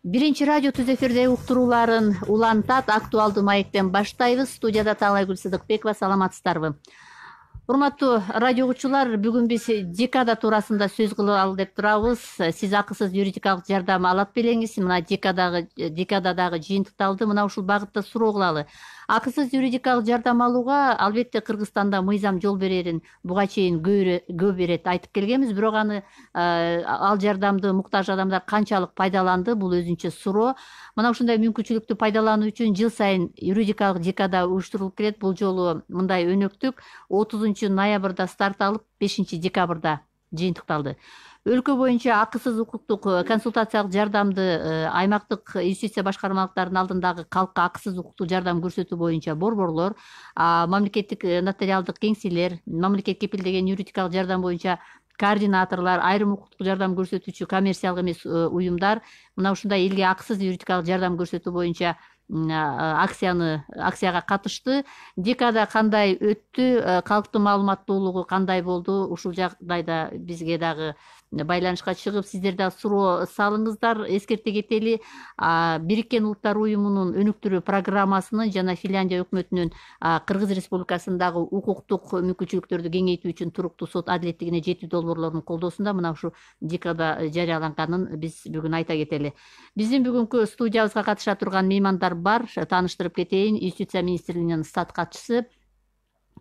Биринчи радио түз эфирде уктурууларын улантат. Актуалдуу маектен баштайбыз. Студияда Таалайгүл Сыдыкбекова. Саламатсыздарбы? Урматтуу радио угуучулар, бүгүн биз декада туурасында сөз кылалы деп турабыз. Сиз акысыз юридикалык жардам алат белеңиз. Мына декададагы жыйынтыкталды. Мына ушул багытта суроо кылалы. Акысыз юридикалык жардам алууга албетте Кыргызстанда мыйзам жол берерин буга чейин көп ирет айтып келгенбиз, бирок аны ал жардамды муктаж адамдар канчалык пайдаланды, бул өзүнчө суроо. Мына ушундай мүмкүнчүлүктү пайдалануу үчүн жыл сайын юридикалык декада уюштурулуп келет. Бул жолу мындай өнөктүк 30 ноябрда старт алып, 5 декабрда жыйынтыкталды. Өлкө боюнча акысыз укуктук консультациялык жардамды аймактык юстиция башкармалыктарынын алдындагы калкка акысыз укуктук жардам көрсөтүү боюнча борборлор, мамлекеттик нотариалдык кеңселер, мамлекет кепилдеген юридикалык жардам боюнча координаторлор, айрым укуктук жардам көрсөтүүчү коммерциялык эмес уюмдар мына ушундай элге акысыз юридикалык жардам көрсөтүү боюнча акцияга катышты. Декада кандай өттү, калктын маалыматтуулугу кандай болду? Ушул жагдайда бизге дагы байланышка чыгып, сиздер да суроо салыңыздар. Эскерте кетели, Бириккен Улуттар уюмунун өнүктүрүү программасынын жана Финляндия өкмөтүнүн Кыргыз Республикасындагы укуктук мүмкүнчүлүктөрдү кеңейтүү үчүн туруктуу сот адилеттигине жетүү долбоорлорунун колдоосунда мына ушу декада жарыяланганын биз бүгүн айта кетели. Биздин бүгүнкү студиябызга катыша турган меймандар бар. Тааныштырып кетейин. Юстиция министрлигинин стат катчысы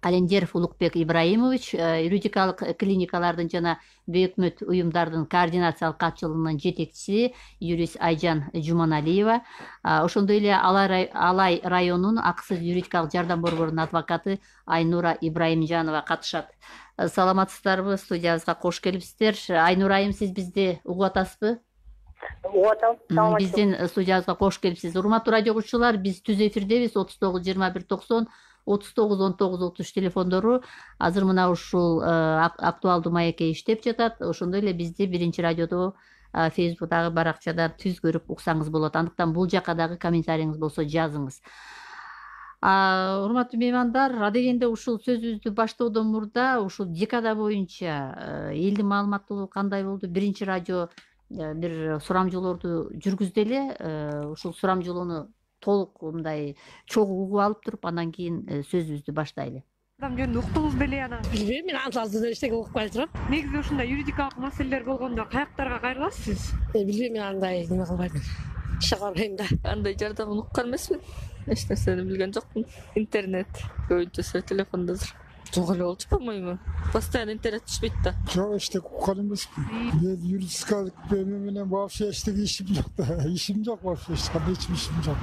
Календеров Улукбек Ибраимович, юридикалык клиникалардын жана бейөкмөт уюмдардын координациялык катчылыгынын жетекчиси юрист Айжан Жуманалиева, ошондой эле Алай районунун акысыз юридикалык жардам борборунун адвокаты Айнура Ибраимжанова катышат. Саламатсыздарбы? Студиябызга кош келипсиздер. Айнура айым, сиз бизди угуп атасызбы? Биздин студиябызга кош келипсиз. Урматтуу радио угуучулар, биз түз эфирдебиз. 39 21 90 39 19 33 телефондору азыр мына ушул актуалдуу маекке иштеп жатат. Ошондой эле бизди биринчи радиодо Facebook'тагы баракчадан түз көрүп уксаңыз болот. Андыктан бул жака дагы комментарийиңиз болсо жазыңыз. Урматтуу меймандар, адегенде ушул сөзүбүздү баштоодон мурда ушул декада боюнча элдин маалыматтуулугу кандай болду? Биринчи радио бир сурамжоолорду жүргүздү эле. Ушул сурамжоолоону толук мындай чогуу угуп алып туруп, андан кийин сөзүбүздү баштайлы. Адам жөнүндө уктуңуз беле анан? Билбейм, мен ансалсыз эчтеке укпай турам. Негизи ушундай юридикалык маселелер болгондо каяктарга кайрыласыз сиз? Билбейм, мен андай неме кылбайм. Ишке барбайм да. Андай жардамын уккан эмесмин. Эч нерсени билген жокмун. Интернет көбүнчөсү телефондодур. Жок эле болчу, по-моему. Постоянно интернет түшпөйт да. Жок, эчтеке уккан эмесмин. Мен юридикалык менен вообще эчтеке ишим жок да. Ишим жок вообще, эч кандай ишим жок.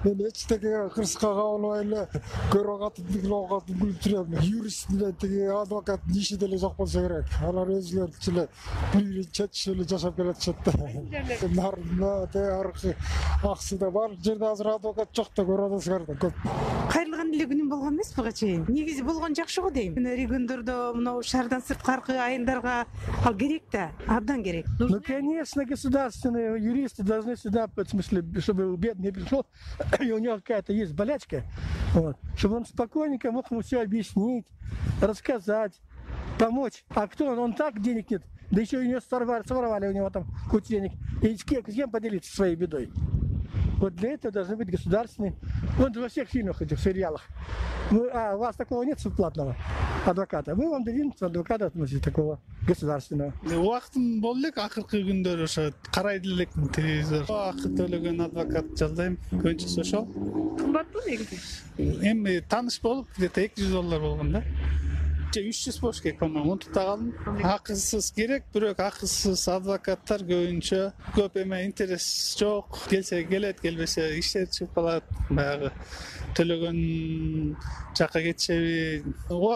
Мен эчтеке кырсыкка кабылбай эле көрө катындыгын окуп күлүп турам. Юрист менен тиги адвокаттын иши деле жок болсо керек. Алар өзүлөрүнчө эле билчетчи эле жашап келатышат да. Нарында аркы аксыда бар жерде азыр адвокат жок да, көрөсүңөр да көп. Кайрылган эле күнүм болгон эмес буга чейин. Негизи болгон жакшы го дейм. Региондордо мына шаардан сырткаркы айылдарга ал керек да, абдан керек. Ну, конечно, государственные юристы должны сюда, в смысле, чтобы бедный пришел, и у него какая-то есть болячка, вот, чтобы он спокойненько мог ему все объяснить, рассказать, помочь. А кто он? Он так денег нет, да еще у него своровали у него там кучу денег. И с кем поделиться своей бедой? Вот для этого должны быть государственные. Вот во всех фильмах, этих сериалах. У вас такого нет платного адвоката. Мы вам дадим адвоката, в смысле, такого государственного. Убактым болду элек, акыркы күндөр ошо карай элекмин телевизор. Акы төлөгөн адвокат жалдайм. Көбүнчөсү ошол. Кымбатпы негизи? Эми тааныш болуп, где-то $200 болгон да. 300 болуш керек, по-моему, унутуп калдым. Акысыз керек, бирок акысыз адвокаттар көбүнчө көп эме интерес жок. Келсе келет, келбесе иштер чыгып калат. Баягы төлөгөн жака кетишеби.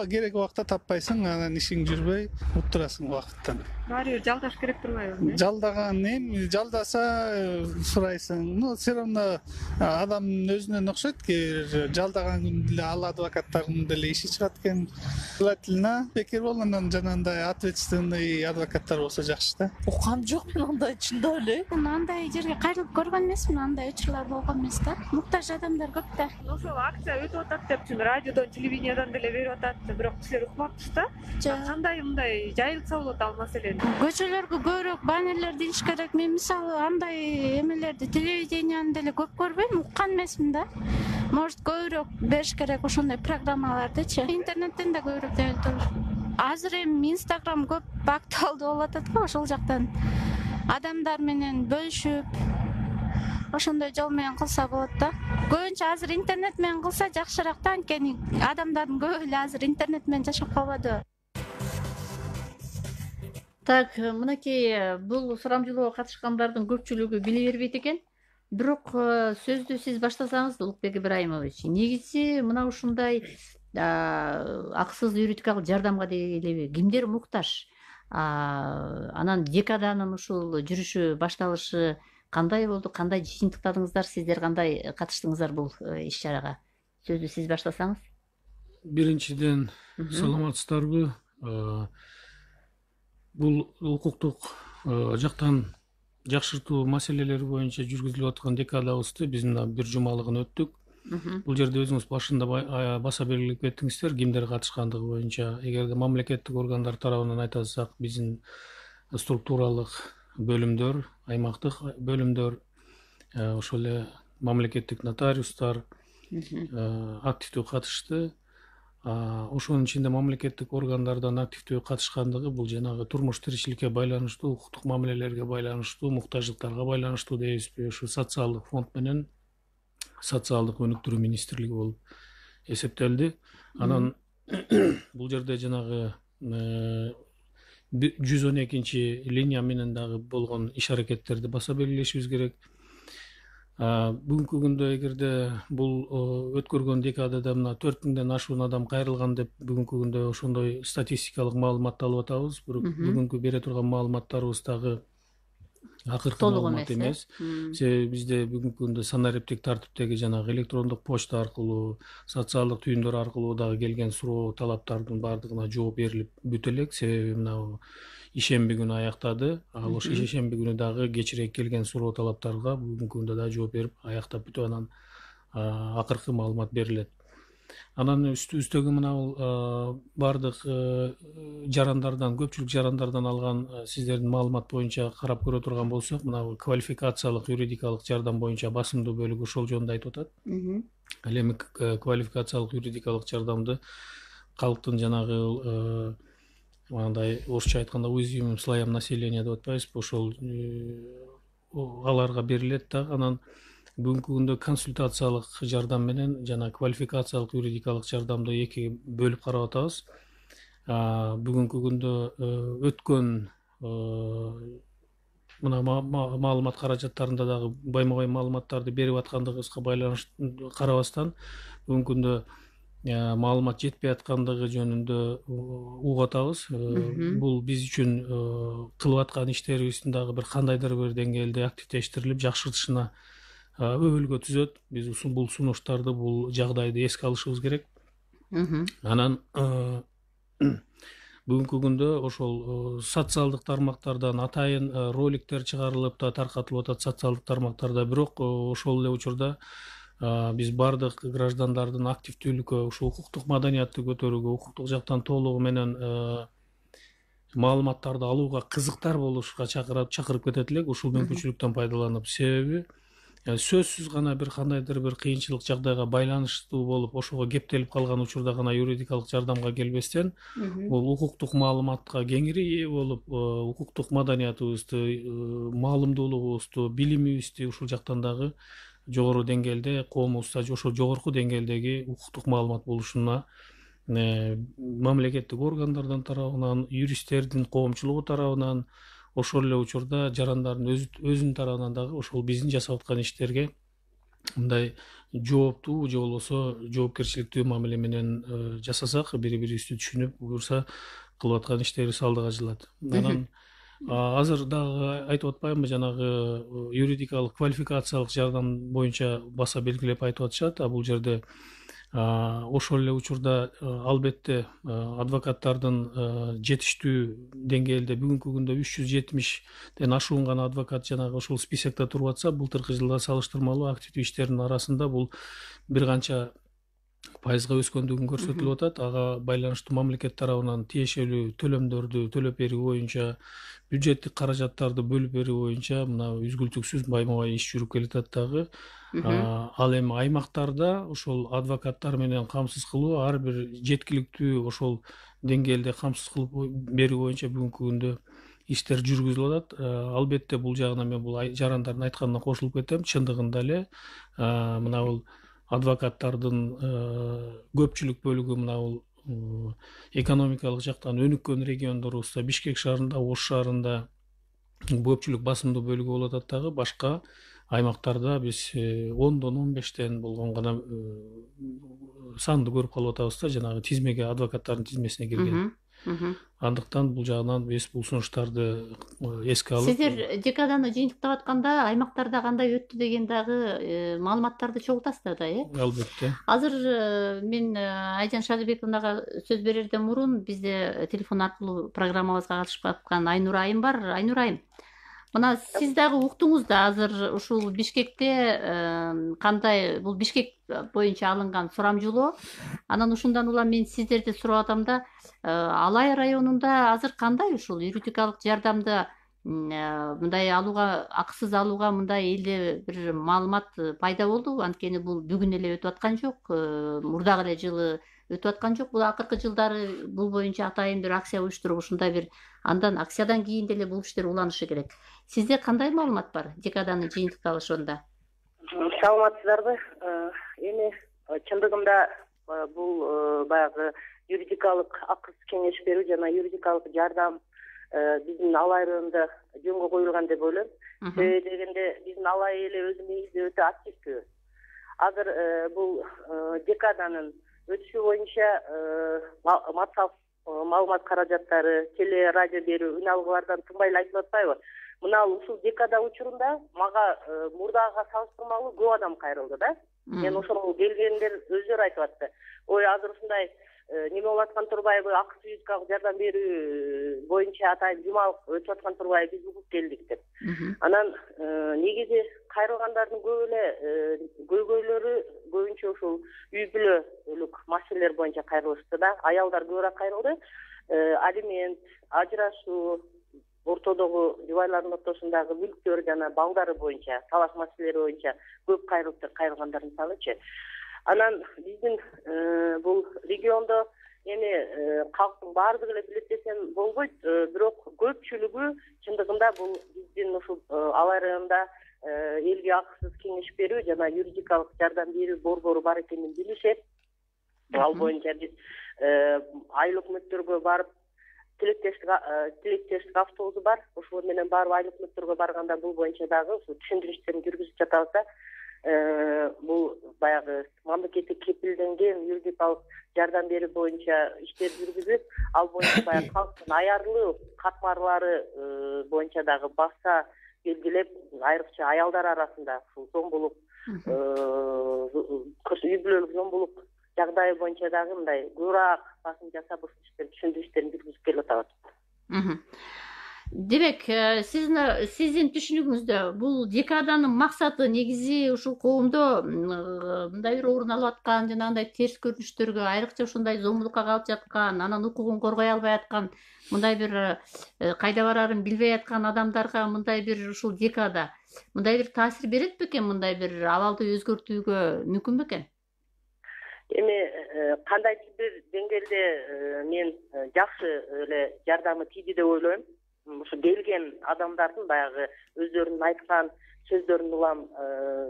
Керек убакта таппайсың, анан ишиң жүрбөй, утурасың убакыттан. Баары бир жалдаш керек турбайбы? Жалдаган эми жалдаса сурайсың. Ну, все равно адамдын өзүнөн окшойт. Жалдаган күндө деле ал адвокаттардын деле иши чыгат экен. Желательно бекер болгондон жанагындай ответственный адвокаттар болсо жакшы да. Уккам жок мен андай, чындап эле. Андай жерге кайрылып көргөн эмесмин, андай учурлар болгон эмес да. Муктаж адамдар көп да. ошол акция өтүп атат депчи радиодон телевидениядан деле берип атат, бирок силер укмапсыз да. Кандай мындай жайылтса болот ал маселени? Көчөлөргө көбүрөөк баннерлер ийиш керек. Мен мисалы андай эмелерди телевиденияны деле көп көрбөйм, уккан эмесмин да. Может көбүрөөк бериш керек ошондой программалардычы. Интернеттен да көбүрөөк дебелтер. Азыр эми Instagram көп актуалдуу болуп атат го, ошол жактан адамдар менен бөлүшүп ошондой жол менен кылса болот да. Көбүнчө азыр интернет менен кылса жакшыраак да, анткени адамдардын көбү эле азыр интернет менен жашап калбадыбы. Так, мынакей бул сурамжылоого катышкандардын көпчүлүгү биле бербейт экен. Бирок сөздү сиз баштасаңыз, Улукбек Ибраимович, негизи мына ушундай акысыз юридикалык жардамга делеби кимдер муктаж? Анан декаданын ушул жүрүшү башталышы кандай болду, кандай жыйынтыктадыңыздар, сиздер кандай катыштыңыздар бул иш чарага? Сөздү сиз баштасаңыз. Биринчиден, саламатсыздарбы? Бул укуктук жактан жакшыртуу маселелери боюнча жүргүзүлүп аткан декадабызды биз мына бир жумалыгын өттүк. Бул жерде өзүңүз башында баса белгилеп кеттиңиздер, кимдер катышкандыгы боюнча. Эгерде мамлекеттик органдар тарабынан айтасак, биздин структуралык бөлүмдөр, аймактык бөлүмдөр, ошол эле мамлекеттик нотариустар активдүү катышты. Ошонун ичинде мамлекеттик органдардан активдүү катышкандыгы бул жанагы турмуш тиричиликке байланыштуу, укуктук мамилелерге байланыштуу, муктаждыктарга байланыштуу дейбизби, ушу социалдык фонд менен социалдык өнүктүрүү министрлиги болуп эсептелди. Анан бул жерде жанагы 112 линия менен дагы болгон иш аракеттерди баса белгилешибиз керек. Бүгүнкү күндө эгерде бул өткөргөн декадада мына 4000ден ашуун адам кайрылган деп бүгүнкү күндө ошондой статистикалык маалыматты алып атабыз. Бүгүнкү бере турган маалыматтарыбыз дагы акыркы маалымат эмес. Себеби бизде бүгүнкү күндө санариптик тартиптеги жанагы электрондук почта аркылуу, социалдык түйүндөр аркылуу дагы келген суроо талаптардын баардыгына жооп берилип бүтө элек. Себеби мына ишемби күнү аяктады. Ал ошо ишемби күнү дагы кечирээк келген суроо талаптарга бүгүнкү күндө дагы жооп берип аяктап бүтүп анан акыркы маалымат берилет. Анан үстөгү мына баардык жарандардан, көпчүлүк жарандардан алган сиздердин маалымат боюнча карап көрө турган болсок, мына квалификациялык юридикалык жардам боюнча басымдуу бөлүгү ошол жөнүндө айтып атат. Ал эми квалификациялык юридикалык жардамды калктын жанагы мындай орусча айтканда уязвимым слоям населения деп атпайбызбы, ошол аларга берилет да. Анан бүгүнкү күндө консультациялык жардам менен жана квалификациялык юридикалык жардамды эки бөлүп карап атабыз. Бүгүнкү күндө өткөн мына маалымат каражаттарында дагы байма-бай маалыматтарды берип аткандыгыбызга байланыштуу карабастан бүгүнкү күндө маалымат жетпей аткандыгы жөнүндө угуп атабыз. Бул биз үчүн кылып аткан иштерибиздин дагы бир кандайдыр бир деңгээлде активдештирилип, жакшыртышына өбөлгө түзөт. Биз бул сунуштарды, бул жагдайды эске алышыбыз керек. Анан бүгүнкү күндө ошол социалдык тармактардан атайын роликтер чыгарылып да таркатылып атат социалдык тармактарда. Бирок ошол эле учурда биз бардык граждандардын активдүүлүккө, ушу укуктук маданиятты көтөрүүгө, укуктук жактан толугу менен маалыматтарды алууга кызыктар болушка чакырып кетет элек, ушул мүмкүнчүлүктөн пайдаланып. Себеби сөзсүз гана бир кандайдыр бир кыйынчылык жагдайга байланыштуу болуп, ошого кептелип калган учурда гана юридикалык жардамга келбестен, бул укуктук маалыматка кеңири ээ болуп, укуктук маданиятыбызды, маалымдуулугубузду, билимибизди ушул жактан дагы жогору деңгээлде коомубузда ошо жогорку деңгээлдеги укуктук маалымат болушуна мамлекеттик органдардан тарабынан, юристтердин коомчулугу тарабынан, ошол эле учурда жарандардын өзүнүн тарабынан дагы ошол биздин жасап аткан иштерге мындай жооптуу же болбосо жоопкерчиликтүү мамиле менен жасасак, бири-бирибизди түшүнүп, буюрса кылып аткан иштерибиз алдыга жылат. Анан азыр дагы айтып атпаймынбы, жанагы юридикалык квалификациялык жардам боюнча баса белгилеп айтып атышат. Бул жерде ошол эле учурда албетте адвокаттардын жетиштүү деңгээлде бүгүнкү күндө 370ден ашуун гана адвокат жанагы ошол списокто туруп атса, былтыркы жылда салыштырмалуу активдүү иштердин арасында бул бир канча пайызга өскөндүгүн көрсөтүлүп атат. Ага байланыштуу мамлекет тарабынан тиешелүү төлөмдөрдү төлөп берүү боюнча, бюджеттик каражаттарды бөлүп берүү боюнча мына үзгүлтүксүз байма бай иш жүрүп келатат дагы. Ал эми аймактарда ошол адвокаттар менен камсыз кылуу, ар бир жеткиликтүү ошол деңгээлде камсыз кылып берүү боюнча бүгүнкү күндө иштер жүргүзүлүп атат. Албетте бул жагынан мен бул жарандардын айтканына кошулуп кетем. Чындыгында эле мына бул адвокаттардын көпчүлүк бөлүгү мына бул экономикалык жактан өнүккөн региондорубузда, Бишкек шаарында, Ош шаарында көпчүлүк басымдуу бөлүгү болуп атат дагы. Башка аймактарда биз 10дон 15тен болгон гана санды көрүп калып атабыз да, жанагы тизмеге, адвокаттардын тизмесине кирген. Андыктан бул жагынан биз бул сунуштарды эске алып, сиздер декаданы жыйынтыктап атканда аймактарда кандай өттү деген дагы маалыматтарды чогултасыздар да, албетте. Азыр мен Айжан Шадыбековнага сөз берерден мурун бизде телефон аркылуу программабызга катышып аткан Айнура айым бар. Айнура айым, мына сиз дагы уктуңуз да, азыр ушул Бишкекте кандай, бул Бишкек боюнча алынган сурамжылоо. Анан ушундан улам мен сиздерди сурап атам да, Алай районунда азыр кандай ушул юридикалык жардамды мындай алууга, акысыз алууга мындай элде бир маалымат пайда болду? Анткени бул бүгүн эле өтүп аткан жок, мурдагы эле жылы өтүп аткан жок. Бул акыркы жылдары бул боюнча атайын бир акция уюштуруп, ушундай бир андан акциядан кийин деле бул иштер уланышы керек. Сизде кандай маалымат бар декаданы жыйынтыкталышында? Саламатсыздарбы? Эми чындыгында бул баягы юридикалык акысыз кеңеш берүү жана юридикалык жардам биздин Алай районунда жөнгө коюлган деп ойлойм. Себеби дегенде биздин Алай эли өзү негизи өтө активдүү. Азыр бул декаданын өтүшү боюнча маалымат каражаттары, теле радио берүү, үн алгылардан тынбай эле айтылып атпайбы? Мына ушул декада учурунда мага мурдагыга салыштырмалуу көп адам кайрылды да. Мен ошол келгендер өздөрү айтып атты. Ой, азыр ушундай неме болуп аткан турбайбы, акысыз юридикалык жардам берүү боюнча атайын жумалык өтүп аткан турбайбы, биз угуп келдик деп. Анан негизи кайрылгандардын көп эле көйгөйлөрү көбүнчө ушул үй бүлөлүк маселелер боюнча кайрылышты да. Аялдар көбүрөөк кайрылды. Алимент, ажырашуу, ортодогу жубайлардын ортосундагы мүлктөр жана балдары боюнча, талаш маселелери боюнча көп кайрылгандар мисалычы. Анан биздин бул региондо эми калктын баардыгы эле билет десем болбойт, бирок көпчүлүгү чындыгында бул биздин ушул Алай районунда элге акысыз кеңеш берүү жана юридикалык жардам берүү борбору бар экенин билишет. Ал боюнча биз айлык өкмөттөргө барып, тилектештик автобусу бар. Ошол менен барып айлык өкмөттөргө барганда бул боюнча дагы түшүндүрүштөрүн жүргүзүп жатабыз да. Бул баягы мамлекеттик кепилденген юридикалык жардам берүү боюнча иштер жүргүзүп, ал боюнча баягы калктын аярлуу катмарлары боюнча дагы баса белгилеп, айрыкча аялдар арасында ушул зомбулук, үй бүлөлүк зомбулук жагдайы боюнча дагы мындай көбүрөөк басым жасап ушул иштерди түшүндүрүштөрүн жүргүзүп келип атабыз. Демек, сиздин түшүнүгүңүздө бул декаданын максаты негизи ушул коомдо мындай бир орун алып аткан, жанагындай терс көрүнүштөргө, айрыкча ушундай зомбулукка калып жаткан, анан укугун коргой албай аткан, мындай бир кайда барарын билбей аткан адамдарга мындай бир ушул декада мындай бир таасир берет бекен, мындай бир абалды өзгөртүүгө мүмкүн бекен? Эми кандайдыр бир деңгээлде мен жакшы эле жардамы тийди деп ойлойм. Ушу келген адамдардын баягы өздөрүнүн айткан сөздөрүн улам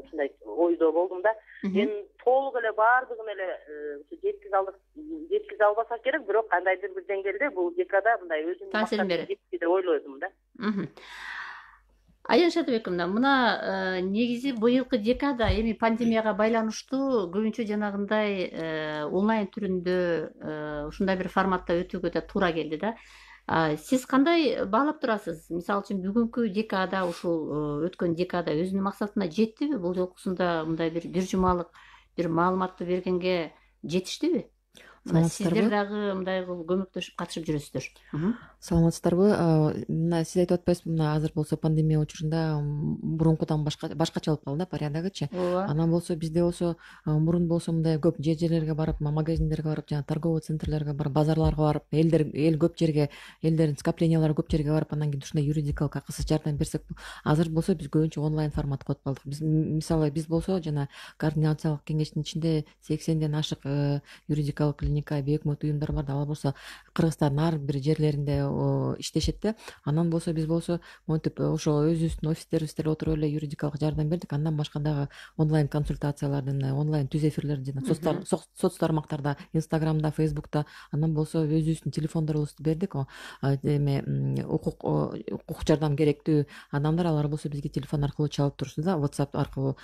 ушундай ойдо болдум да. Мен толук эле баардыгын эле жеткизе албасак керек, бирок кандайдыр бир деңгээлде бул декада мындай өзүнүн таасирин берет деп ойлойдум да. Айжан Шадыбековна, мына негизи быйылкы декада эми пандемияга байланыштуу көбүнчө жанагындай онлайн түрүндө ушундай бир форматта өтүүгө да туура келди да. Сиз кандай баалап турасыз? Мисалы үчүн бүгүнкү декада, ушул өткөн декада өзүнүн максатына жеттиби? Бул жолкусунда мындай бир жумалык бир маалыматты бергенге жетиштиби? Сиздер дагы мындай көмөктөшүп катышып жүрөсүздөр. Саламатсыздарбы? Мына сиз айтып атпайсызбы, мына азыр болсо пандемия учурунда мурункудан башкача болуп калды да порядогычы. Анан болсо бизде болсо мурун болсо мындай көп жерлерге барып, магазиндерге барып, жана торговый центрлерге барып, базарларга барып, эл көп жерге, элдердин скоплениялары көп жерге барып, анан кийин ушундай юридикалык акысыз жардам берсек, азыр болсо биз көбүнчө онлайн форматка өтүп калдык. Биз мисалы биз болсо жана координациялык кеңештин ичинде 80ден ашык юридикалык клиника, бейөкмөт уюмдар бар да, алар болсо Кыргызстандын ар бир жерлеринде иштешет да. Анан болсо биз болсо монтип ошо өзүбүздүн офистерибизде отуруп эле юридикалык жардам бердик. Андан башка дагы онлайн консультацияларды, онлайн түз эфирлерди жана соц тармактарда, Инстаграмда, Фейсбукта, анан болсо өзүбүздүн телефондорубузду бердик. Эме укук жардам керектүү адамдар, алар болсо бизге телефон аркылуу чалып турушты да, WhatsApp аркылуу.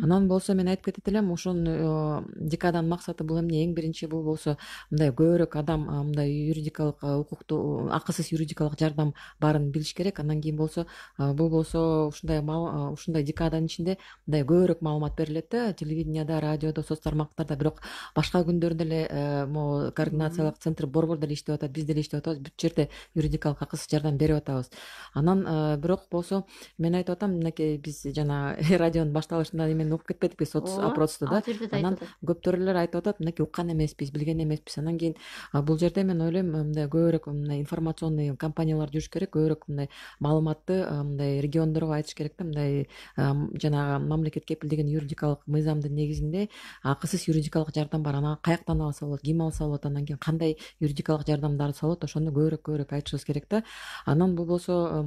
Анан болсо мен айтып кетет элем, ошонун декаданын максаты бул эмне? Эң биринчи бул болсо мындай көбүрөөк адам мындай юридикалык укукту, акысыз юридикалык жардам барын билиш керек. Анан кийин болсо бул болсо ушундай декаданын ичинде мындай көбүрөөк маалымат берилет да, телевиденияда, радиодо, соц тармактарда. Бирок башка күндөрү деле могу координациялык центр борбор деле иштеп атат, биз деле иштеп атабыз, бүт жерде юридикалык акысыз жардам берип атабыз. Анан бирок болсо мен айтып атам, мынакей биз жана радионун башталышында эмени угуп кетпедикпи, соц опросту да. Анан көптөр эле айтып атат, мынакей уккан эмеспиз, билген эмеспиз. Анан кийин бул жерде мен ойлойм, мындай көбүрөөк мындай информационный компаниялар жүрүш керек, көбүрөөк мындай маалыматты мындай региондорго айтыш керек да, мындай жанагы мамлекет кепилдеген юридикалык мыйзамдын негизинде акысыз юридикалык жардам бар. Анан каяктан алса болот, ким алса болот, анан кийин кандай юридикалык жардамдар алса болот, ошону көбүрөөк айтышыбыз керек да. Анан бул болсо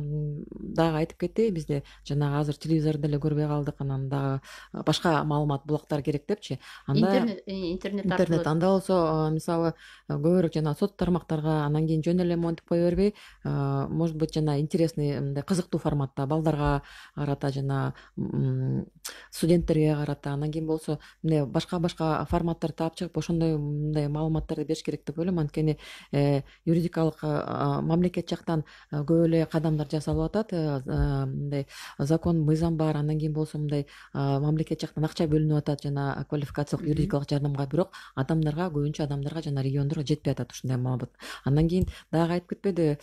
дагы айтып кетти, бизде жанагы азыр телевизорду деле көрбөй калдык, анан дагы башка маалымат булактар керек депчи. Интернет анда болсо мисалы көбүрөөк жана соц тармактарга, анан кийин жөн эле монтип кое бербей, может быть жана интересный мындай кызыктуу форматта балдарга карата, жана студенттерге карата, анан кийин болсо мындай башка форматтарды таап чыгып ошондой мындай маалыматтарды бериш керек деп ойлойм. Анткени юридикалык мамлекет жактан көп эле кадамдар жасалып атат, мындай закон, мыйзам бар. Анан кийин болсо мындай мамлекет жактан акча бөлүнүп атат жана квалификациялык юридикалык жардамга, бирок көбүнчө адамдарга жана региондорго жетпей атат ушундай маалымат. Андан кийин дагы айтып кетпеди,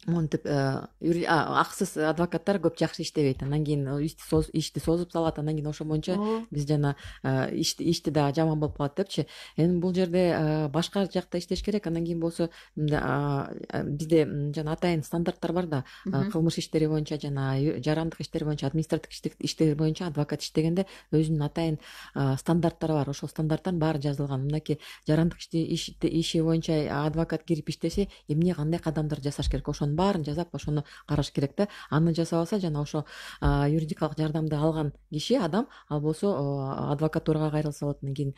монтип акысыз адвокаттар көп жакшы иштебейт. Анан кийин ишти созуп салат, анан кийин ошо боюнча биз жана ишти дагы жаман болуп калат депчи. Эми бул жерде башка жакта иштеш керек. Анан кийин болсо бизде жана атайын стандарттар бар да, кылмыш иштери боюнча жана жарандык иштери боюнча, административдик иштери боюнча адвокат иштегенде өзүнүн атайын стандарттары бар. Ошол стандарттардын баары жазылган. Мынакей жарандык иши боюнча адвокат кирип иштесе эмне, кандай кадамдар жасаш керек, ошонун баарын жазап, ошону караш керек да. Аны жасабаса жана ошо юридикалык жардамды алган киши, адам, ал болсо адвокатурага кайрылса болот, анан кийин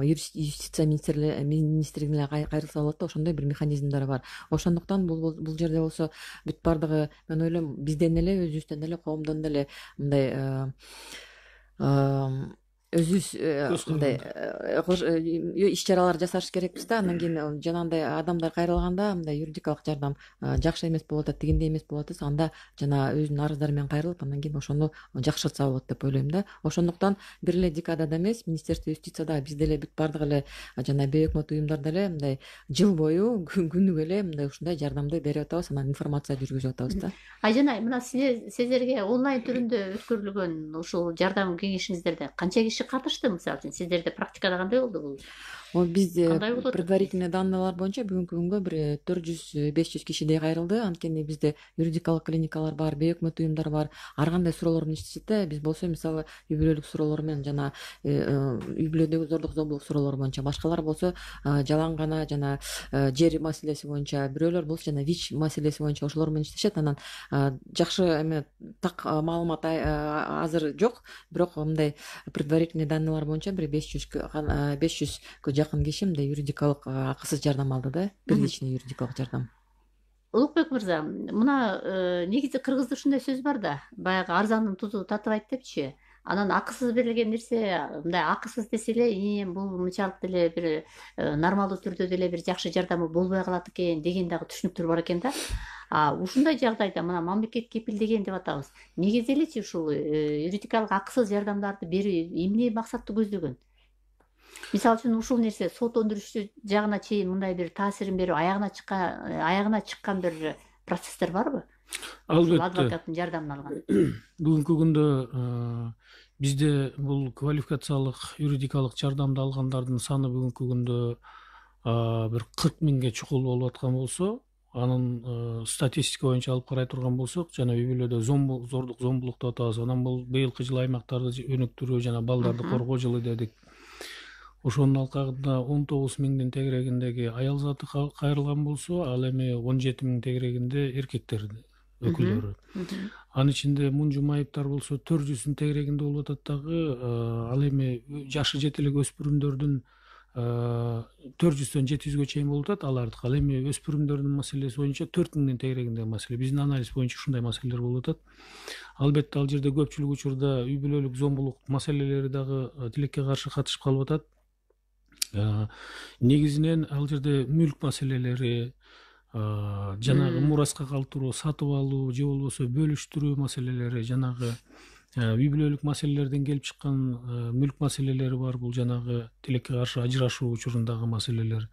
юстиция министрлигине кайрылса болот да. Ошондой бир механизмдер бар. Ошондуктан бул жерде болсо бүт бардыгы, мен ойлойм, бизден эле, өзүбүздөн эле, коомдон эле мындай өзүбүз мындай иш чаралар жасаш керекпиз да. Анан кийин жанагындай адамдар кайрылганда мындай юридикалык жардам жакшы эмес болуп атат, тигиндей эмес болуп атат, анда жана өзүнүн арыздары менен кайрылып, анан кийин ошону жакшыртса болот деп ойлойм да. Ошондуктан бир эле декадада эмес, Министерство юстицияда биз деле бүт бардык эле жана бейөкмөт уюмдар деле мындай жыл бою күнүгө эле мындай ушундай жардамды берип атабыз, анан информация жүргүзүп атабыз да. Айжанай, мына сиздерге онлайн түрүндө өткөрүлгөн ушул жардам кеңешиңиздерде канча киши катышты? Мисалы үчүн сиздерде практикада кандай болду бул? Бизде предварительный данныйлар боюнча бүгүнкү күнгө бир 400-500 кишидей кайрылды. Анткени бизде юридикалык клиникалар бар, бейөкмөт уюмдар бар, ар кандай суроолор менен иштешет да. Биз болсо мисалы үй бүлөлүк суроолор менен жана үй бүлөдөгү зордук зомбулук суроолору боюнча, башкалар болсо жалаң жана жер маселеси боюнча, бирөөлөр болсо жана ВИЧ маселеси боюнча ошолор менен иштешет. Анан жакшы эме так маалымат азыр жок, бирок мындай предварительный данныйлар боюнча бир 500 жакын киши мындай юридикалык акысыз жардам алды да, первичный юридикалык жардам. Улукбек мырза, мына негизи кыргызда ушундай сөз бар да, баягы арзандын тузу татыбайт депчи. Анан акысыз берилген нерсе, мындай акысыз десе эле, бул мынчалык деле бир нормалдуу түрдө деле бир жакшы жардамы болбой калат экен деген дагы түшүнүктөр бар экен да. Ушундай жагдайда мына мамлекет кепилдеген деп атабыз. Негизи элечи ушул юридикалык акысыз жардамдарды берүү эмне максатты көздөгөн? Мисалы үчүн ушул нерсе сот өндүрүшчү жагына чейин мындай бир таасирин берип аягына чыккан бир процесстер барбы? Албетте. Адвокаттын жардамын алган. Бүгүнкү күндө бизде бул квалификациялык юридикалык жардамды алгандардын саны бүгүнкү күндө бир 40 миңге чукул болуп аткан болсо, анын статистика боюнча алып карай турган болсок, жана үй бүлөдө зордук зомбулук деп атабыз. Анан бул быйылкы жылы аймактарды өнүктүрүү жана балдарды коргоо жылы дедик. Ошонун алкагында 19 миңдин тегерегиндеги аял заты кайрылган болсо, ал эми 17 миң тегерегинде эркектер өкүлдөрү. Анын ичинде Мун Жумаевдер болсо 400-дүн тегерегинде болуп атат дагы, ал эми жашы жете элек өспүрүмдөрдүн 400-дөн 700-гө чейин болуп атат алардык. Ал эми өспүрүмдөрдүн маселеси боюнча 4000 тегерегиндеги маселе. Биздин анализ боюнча ушундай маселелер болуп атат. Албетте ал жерде көпчүлүк учурда үй бүлөлүк зомбулук маселелери дагы тилекке каршы катышып калып атат. Негизинен ал жерде мүлк маселелери, жанагы мураска калтыруу, сатып алуу же болбосо бөлүштүрүү маселелери, жанагы үй бүлөлүк маселелерден келип чыккан мүлк маселелери бар. Бул жанагы тилекке каршы ажырашуу учурундагы маселелер.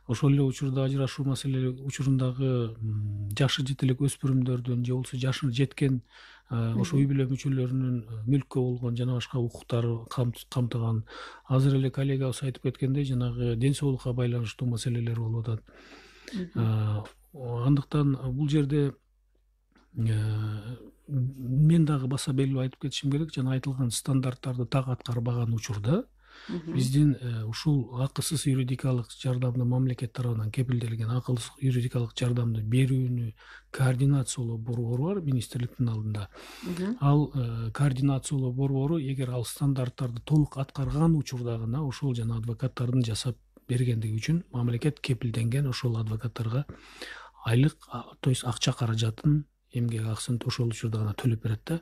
Ошол эле учурда ажырашуу маселелери учурундагы жашы жете элек өспүрүмдөрдүн же болбосо жашы жеткен ошо үй бүлө мүчөлөрүнүн мүлккө болгон жана башка укуктары камтыган. Азыр эле коллегабыз айтып кеткендей, жанагы ден соолукка байланыштуу маселелер болуп атат. Андыктан бул жерде мен дагы баса белгилеп айтып кетишим керек, жана айтылган стандарттарды так аткарбаган учурда биздин ушул акысыз юридикалык жардамды мамлекет тарабынан кепилделген акысыз юридикалык жардамды берүүнү координациялоо борбору бар министрликтин алдында. Ал координациялоо борбору эгер ал стандарттарды толук аткарган учурда гана ошол жана адвокаттардын жасап бергендиги үчүн мамлекет кепилденген ошол адвокаттарга айлык, то есть акча каражатын, эмгек акысын ошол учурда гана төлөп берет да.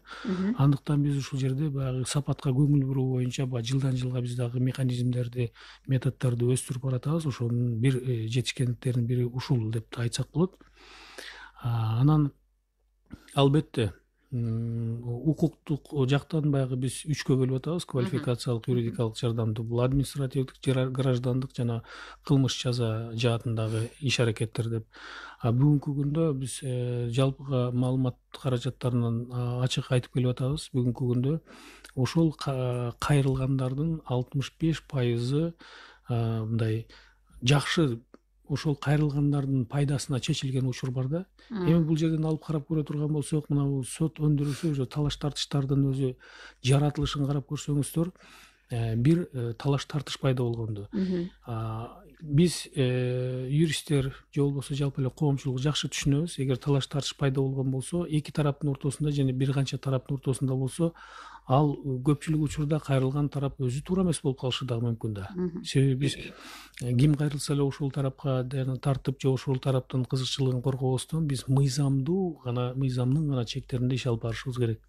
Андыктан биз ушул жерде баягы сапатка көңүл буруу боюнча жылдан жылга биз дагы механизмдерди, методдорду өстүрүп баратабыз. Ошонун бир жетишкендиктеринин бири ушул деп айтсак болот. Анан албетте укуктук жактан баягы биз үчкө бөлүп атабыз. Квалификациялык юридикалык жардамды бул административдик, граждандык жана кылмыш жаза жаатындагы иш аракеттер деп. Бүгүнкү күндө биз жалпыга маалымат каражаттарынан ачык айтып келип атабыз. Бүгүнкү күндө ошол кайрылгандардын 65% мындай жакшы ошол кайрылгандардын пайдасына чечилген учур бар да. Эми бул жерден алып карап көрө турган болсок, мына бул сот өндүрүшү уже талаш тартыштардын өзү жаратылышын карап көрсөңүздөр, бир талаш тартыш пайда болгонду. Биз юристтер же болбосо жалпы эле коомчулук жакшы түшүнөбүз. Эгер талаш тартыш пайда болгон болсо, эки тараптын ортосунда жана бир канча тараптын ортосунда болсо, ал көпчүлүк учурда кайрылган тарап өзү туура эмес болуп калышы дагы мүмкүн да. Себеби биз ким кайрылса эле ошол тарапка тартып же ошол тараптын кызыкчылыгын коргобостон биз мыйзамдын гана чектеринде иш алып барышыбыз керек.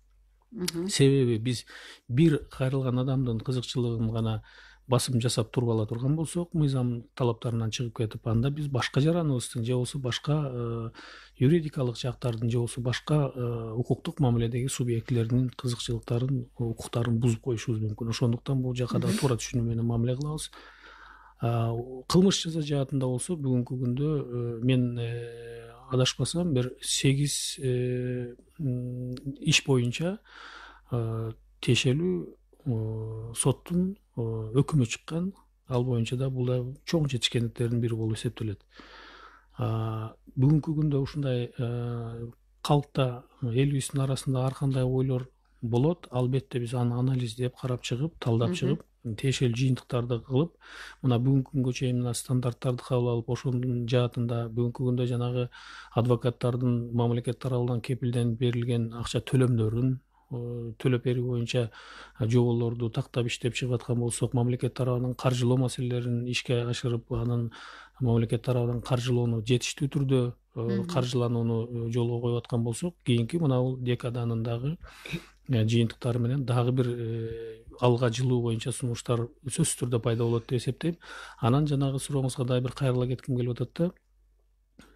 Себеби биз бир кайрылган адамдын кызыкчылыгын гана басым жасап туруп ала турган болсок, мыйзам талаптарынан чыгып кетип, анда биз башка жараныбыздын же болбосо башка юридикалык жактардын же болбосо башка укуктук мамиледеги субъектилердин кызыкчылыктарын, укуктарын бузуп коюшубуз мүмкүн. Ошондуктан бул жака да туура түшүнүү менен мамиле кылабыз. Кылмыш жаза жаатында болсо, бүгүнкү күндө мен адашпасам бир 8 иш боюнча тиешелүү соттун өкүмү чыккан. Ал боюнча да бул да чоң жетишкендиктердин бири болуп эсептелет. Бүгүнкү күндө ушундай калкта, элибиздин арасында ар кандай ойлор болот. Албетте биз аны анализдеп, карап чыгып, талдап чыгып, тиешелүү жыйынтыктарды кылып, мына бүгүнкү күнгө чейин стандарттарды кабыл алып, ошонун жаатында бүгүнкү күндө жанагы адвокаттардын мамлекет тарабынан кепилденип берилген акча төлөмдөрүн төлөп берүү боюнча жоболорду тактап иштеп чыгып аткан болсок, мамлекет тарабынан каржылоо маселелерин ишке ашырып, анын мамлекет тарабынан каржылоону жетиштүү түрдө каржыланууну жолго коюп аткан болсок, кийинки мына бул декаданын дагы жыйынтыктары менен дагы бир алга жылуу боюнча сунуштар сөзсүз түрдө пайда болот деп эсептейм. Анан жанагы сурооңузга дагы бир кайрыла кетким келип атат да.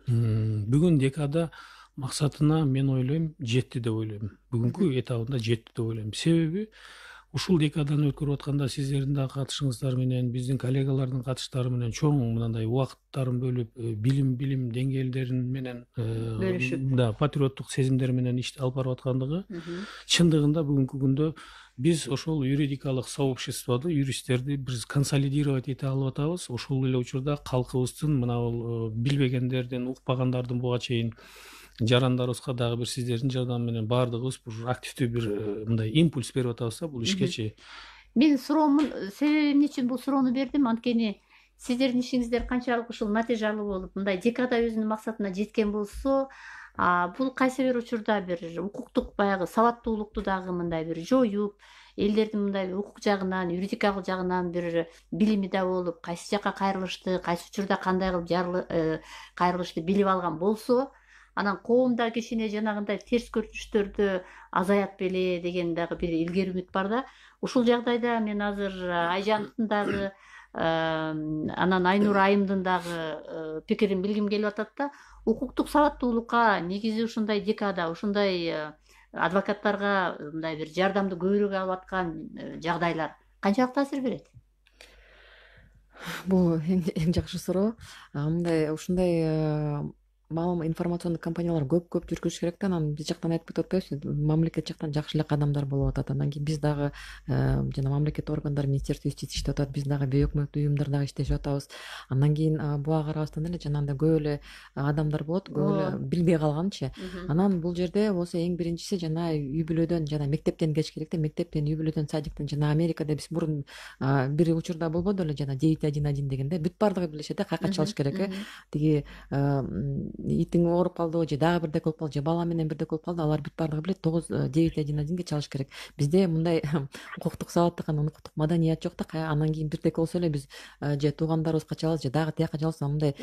Бүгүн декада максатына мен ойлойм жетти деп ойлойм. Бүгүнкү этабында жетти деп ойлойм. Себеби ушул декаданы өткөрүп атканда сиздердин дагы катышыңыздар менен биздин коллегалардын катыштары менен чоң мындай убакыттарын бөлүп билим деңгээлдерин менен бөлүшүп да патриоттук сезимдер менен ишти алып барып аткандыгы чындыгында бүгүнкү күндө биз ошол юридикалык сообществоду юристтерди биз консолидировать эте алып атабыз. Ошол эле учурда калкыбыздын мына бул билбегендердин укпагандардын буга чейин жарандарыбызга дагы бир сиздердин жардамы менен баардыгыбыз бир активдүү бир мындай импульс берип атабыз да бул ишкечи. Мен суроомун себеби эмне үчүн бул суроону бердим, анткени сиздердин ишиңиздер канчалык ушул натыйжалуу болуп, мындай декада өзүнүн максатына жеткен болсо, бул кайсы бир учурда бир укуктук баягы сабаттуулукту дагы мындай бир жоюп, элдердин мындай укук жагынан, юридикалык жагынан бир билими да болуп, кайсы жакка кайрылышты, кайсы учурда кандай кылып кайрылышты билип алган болсо, анан коомдо кичине жанагындай терс көрүнүштөрдү азаят беле деген дагы бир илгери үмүт бар да. Ушул жагдайда мен азыр Айжандын дагы анан Айнур айымдын дагы пикирин билгим келип атат да. Укуктук сабаттуулукка негизи ушундай декада, ушундай адвокаттарга мындай бир жардамды көбүрөөк алып аткан жагдайлар канчалык таасир берет? Бул эң жакшы суроо. Мындай ушундай информациондук компаниялар көп жүргүзүш керек да. Анан биз жактан айтып кетип атпайбызбы, мамлекет жактан жакшы эле кадамдар болуп атат. Анан кийин биз дагы жана мамлекет органдары, Министерство юстиция иштеп атат, биз дагы бейөкмөттүү уюмдар дагы иштешип атабыз. Андан кийин буга карабастан эле жанагындай көп эле адамдар болот, көп эле билбей калганчы. Анан бул жерде болсо эң биринчиси жана үй бүлөдөн, жана мектептен кеш керек да, мектептен, үй бүлөдөн, садиктен, жана Америкада биз мурун бир учурда болбоду эле жана 911 дегенде бүт баардыгы билишет да, кайка чалыш керек. Тиги итиң ооруп калдыбы же дагы бирдеке болуп калды, же бала менен бирдеке болуп калды, алар бүт баардыгы билет, 911 чалыш керек. Бизде мындай укуктук сабаттык, анан укуктук маданият жок да. Анан кийин бирдеке болсо эле биз же туугандарыбызга чалабыз, же дагы тияка чалабыз, мындай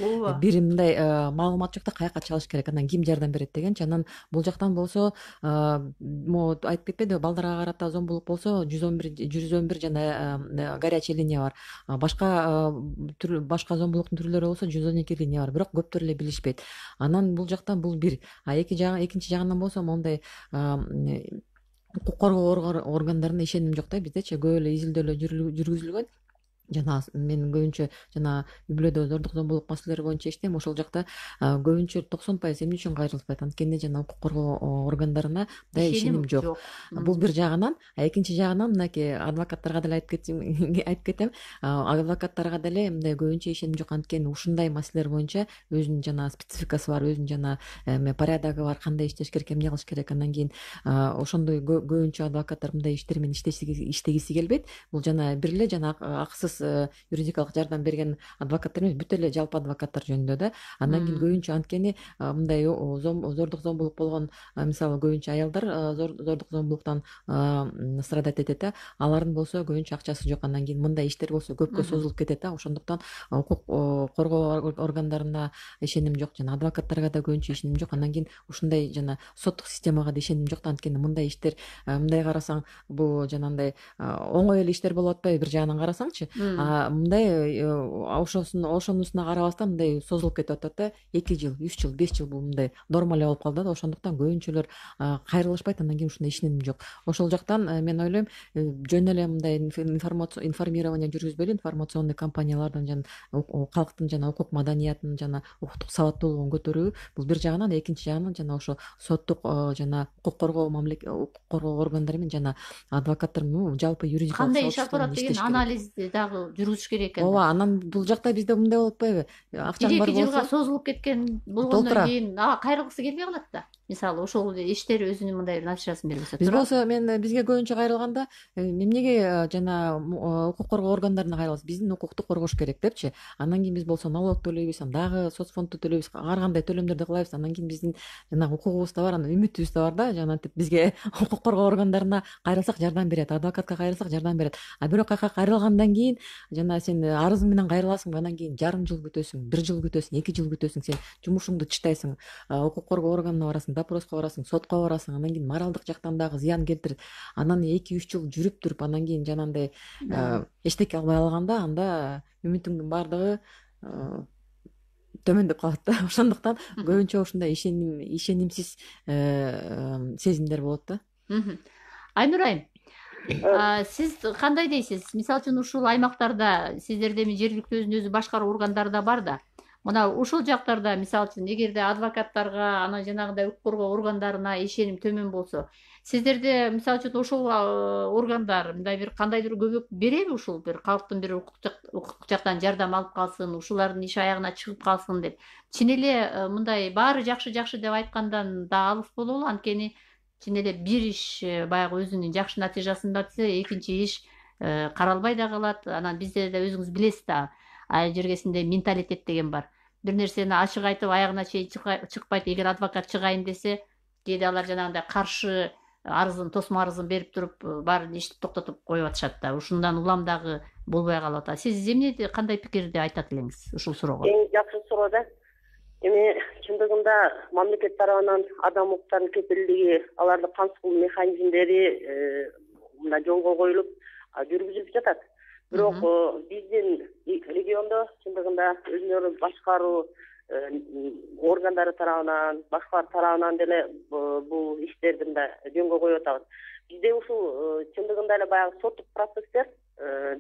бир мындай маалымат жок да, каяка чалыш керек, анан ким жардам берет дегенчи. Анан бул жактан болсо могу айтып кетпедиби, балдарга карата зомбулук болсо 111 жана горячий линия бар. Башка зомбулуктун түрлөрү болсо 112 линия бар, бирок көптөр эле билишпейт. Анан бул жактан бул бир. Экинчи жагынан болсо мондай укук коргоо органдарына ишеним жок да. Биздечи көп эле изилдөөлөр жүргүзүлгөн. Жана мен көбүнчө жана үй бүлөдө зордук зомбулук маселелери боюнча иштейм. Ошол жакта көбүнчө 90% эмне үчүн кайрылышпайт? Анткени жана укук коргоо органдарына да ишеним жок. Бул бир жагынан. Экинчи жагынан мынакей адвокаттарга деле айтып кетем. Адвокаттарга деле мындай көбүнчө ишеним жок, анткени ушундай маселелер боюнча өзүнүн жана спецификасы бар, өзүнүн жана порядогу бар, кандай иштеш керек, эмне кылыш керек. Андан кийин ошондой көбүнчө адвокаттар мындай иштер менен иштегиси келбейт. Бул жана бир эле жана акысыз юридикалык жардам берген адвокаттар эмес, бүт эле жалпы адвокаттар жөнүндө да. Андан кийин көбүнчө анткени мындай зордук зомбулук болгон, мисалы көбүнчө аялдар зордук зомбулуктан страдать этет да. Алардын болсо көбүнчө акчасы жок. Андан кийин мындай иштер болсо көпкө созулуп кетет да. Ошондуктан укук коргоо органдарына ишеним жок, жана адвокаттарга да көбүнчө ишеним жок. Андан кийин ушундай жана соттук системага да ишеним жок да. Анткени мындай иштер, мындай карасаң, бул жанагындай оңой эле иштер болуп атпайбы бир жагынан карасаңчы. Мындай ошонусуна карабастан мындай созулуп кетип атат да. 2 жыл, 3 жыл, 5 жыл бул мындай норма эле болуп калды да. Ошондуктан көбүнчөлөр кайрылышпайт. Андан кийин ушундай ишеним жок. Ошол жактан мен ойлойм, жөн эле мындай информирование жүргүзбөйлү, информационный компаниялардан жана калктын жана укук маданиятын жана укуктук сабаттуулугун көтөрүү бул бир жагынан. Экинчи жагынан жана ошо соттук жана укук коргоо органдары менен жана адвокаттар жалпы юридикалык кандай иш алып барат деген анализди дагы жүргүзүш керек экен. Ооба, анан бул жакта бизде мындай болуп атпайбы? Акчаң бар болсо 2 жылга созулуп кеткен болгондон кийин кайрылгысы келбей калат да. Мисалы ошол иштер өзүнүн мындай натыйжасын бербесе. Биз болсо бизге көбүнчө кайрылганда эмнеге жана укук коргоо органдарына кайрылабыз? Биздин укукту коргош керек депчи. Андан кийин биз болсо налог төлөйбүз, дагы соцфондду төлөйбүз, ар кандай төлөмдөрдү кылабыз. Андан кийин биздин жана укугубуз да бар, анан үмүтүбүз да бар да. Жана бизге укук коргоо органдарына кайрылсак жардам берет, адвокатка кайрылсак жардам берет. Бирок кайрылгандан кийин жана сен арызың менен кайрыласың, андан кийин жарым жыл күтөсүң, 1 жыл күтөсүң, 2 жыл күтөсүң, сен жумушуңду тыштайсың, укук коргоо органына барасың, допроско барасың, сотко барасың, андан кийин моралдык жактан дагы зыян келтирет. Анан 2-3 жыл жүрүп туруп, андан кийин жанагындай эчтеке албай калганда, анда үмүтүңдүн баардыгы төмөндөп калат да. Ошондуктан көбүнчө ушундай ишенимсиз сезимдер болот да. Айнур айым, Сиз кандай дейсиз? Мисалы үчүн ушул аймактарда сиздерде эми жергиликтүү өзүн өзү башкаруу органдары да бар да. Мына ушул жактарда мисалы үчүн эгерде адвокаттарга, анан жанагындай укук коргоо органдарына ишеним төмөн болсо, сиздерде мисалы үчүн ошол органдар мындай бир кандайдыр көмөк береби ушул бир калктын бир укуктук жактан жардам алып калсын, ушулардын иши аягына чыгып калсын деп. Чын эле мындай баары жакшы деп айткандан да алыс болобу? Анткени чын эле бир иш баягы өзүнүн жакшы натыйжасын берсе, экинчи иш каралбай да калат. Анан бизде да өзүңүз билесиз да, айыл жергесинде менталитет деген бар. Бир нерсени ачык айтып аягына чейин чыкпайт. Эгер адвокат чыгайын десе, кээде алар жанагындай каршы арызын, тосмо арызын берип туруп, баарын ишти токтотуп коюп атышат да. Ушундан улам дагы болбой калып атат. Сиз эмне кандай пикирди айтат элеңиз ушул суроого? Эң жакшы суроо да. Эми чындыгында мамлекет тарабынан адам укуктарынын кепилдиги, аларды камсыз кылуу механизмдери мына жолго коюлуп жүргүзүлүп жатат. Бирок биздин региондо чындыгында өзүнөрүн башкаруу органдары тарабынан, башкалар тарабынан деле бул иштерди мындай жөнгө коюп атабыз. Бизде ушул чындыгында эле баягы соттук процесстер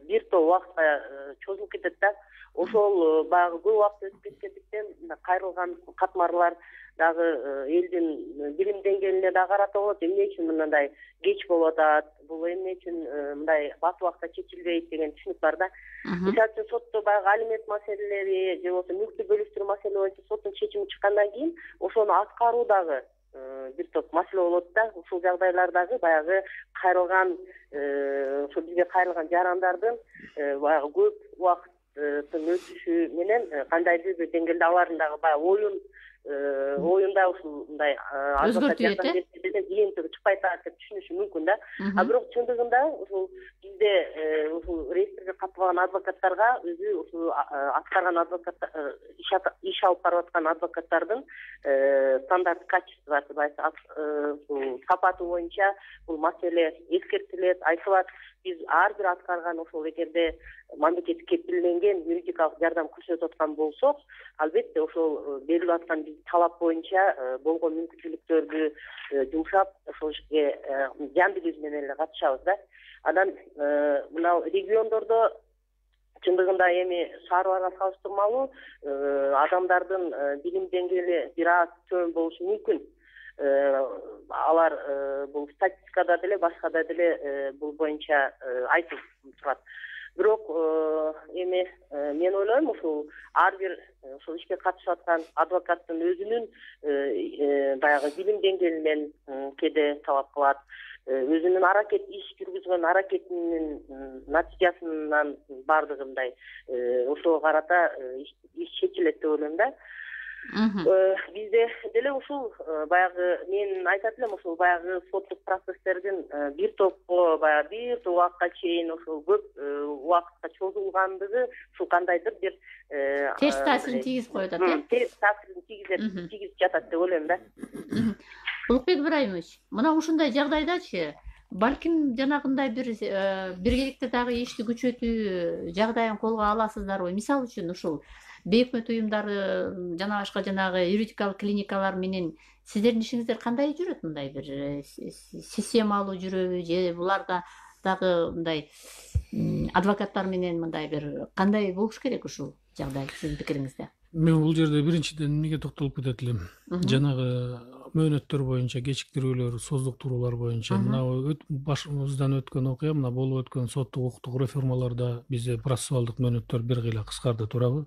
бир топ убакытка чозулуп кетет да. Ошол баягы көп убакыт өтүп кеткендиктен кайрылган катмарлар дагы элдин билим деңгээлине да карата болот. Эмне үчүн мындай кеч болуп атат, бул эмне үчүн мындай бат убакта чечилбейт деген түшүнүк бар да. Мисалы үчүн сотто баягы алимент маселелери же болбосо мүлктү бөлүштүрүү маселе боюнча соттун чечими чыккандан кийин ошону аткаруу дагы бир топ маселе болот да. Ушул жагдайлардагы баягы кайрылган, ошо бизге кайрылган жарандардын баягы көп убакыттын өтүшү менен кандайдыр бир деңгээлде алардын дагы баягы оюнда ушундай өзгөртүп жыйынтыгы чыкпай атат деп түшүнүшү мүмкүн да. Бирок чындыгында ушул бизде ушул реестрге катылган адвокаттарга өзү ушул аткарган адвокаттар иш алып барып аткан адвокаттардын стандарт качествосы сапаты боюнча бул маселе эскертилет, айтылат. Биз ар бир аткарган ошол эгерде мамлекеттик кепилденген юридикалык жардам көрсөтүп аткан болсок, албетте ошол берилип аткан биз талап боюнча болгон мүмкүнчүлүктөрдү жумшап, ошол ишке жанды көз менен эле катышабыз да. Анан мына региондордо чындыгында эми шаарларга салыштырмалуу адамдардын билим деңгээли бир аз төмөн болушу мүмкүн. Алар бул статистикада деле башкада деле бул боюнча айтылып турат. Бирок эми мен ойлойм, ушул ар бир ушул ишке катышып аткан адвокаттын өзүнүн баягы билим деңгээлинен кээде талап кылат, өзүнүн иш жүргүзгөн аракетинин натыйжасынан баардыгындай ошого карата иш чечилет деп ойлойм да. Бизде деле ушул баягы мен айтат элем, ушул баягы соттук процесстердин бир топко баягы бир топ убакытка чейин ушул көп убакытка чозулгандыгы ушул кандайдыр бир терс таасирин тийгизип коюп атат, э? Терс таасирин тийгизип жатат деп ойлойм да. Улукбек Ибраимович, мына ушундай жагдайдачы балким жанагындай бир биргеликте дагы ишти күчөтүү жагдайын колго аласыздарбы? Мисалы үчүн ушул бейөкмөт уюмдары жана башка жанагы юридикалык клиникалар менен сиздердин ишиңиздер кандай жүрөт? Мындай бир системалуу жүрөбү же буларда дагы мындай адвокаттар менен мындай бир кандай болуш керек ушул жагдай сиздин пикириңизде? Мен бул жерде биринчиден эмнеге токтолуп кетет элем? Жанагы мөөнөттөр боюнча, кечиктирүүлөр, создуктуруулар боюнча мына башыбыздан өткөн окуя, мына болуп өткөн соттук укуктук реформаларда бизде процессуалдык мөөнөттөр бир кыйла кыскарды турабы?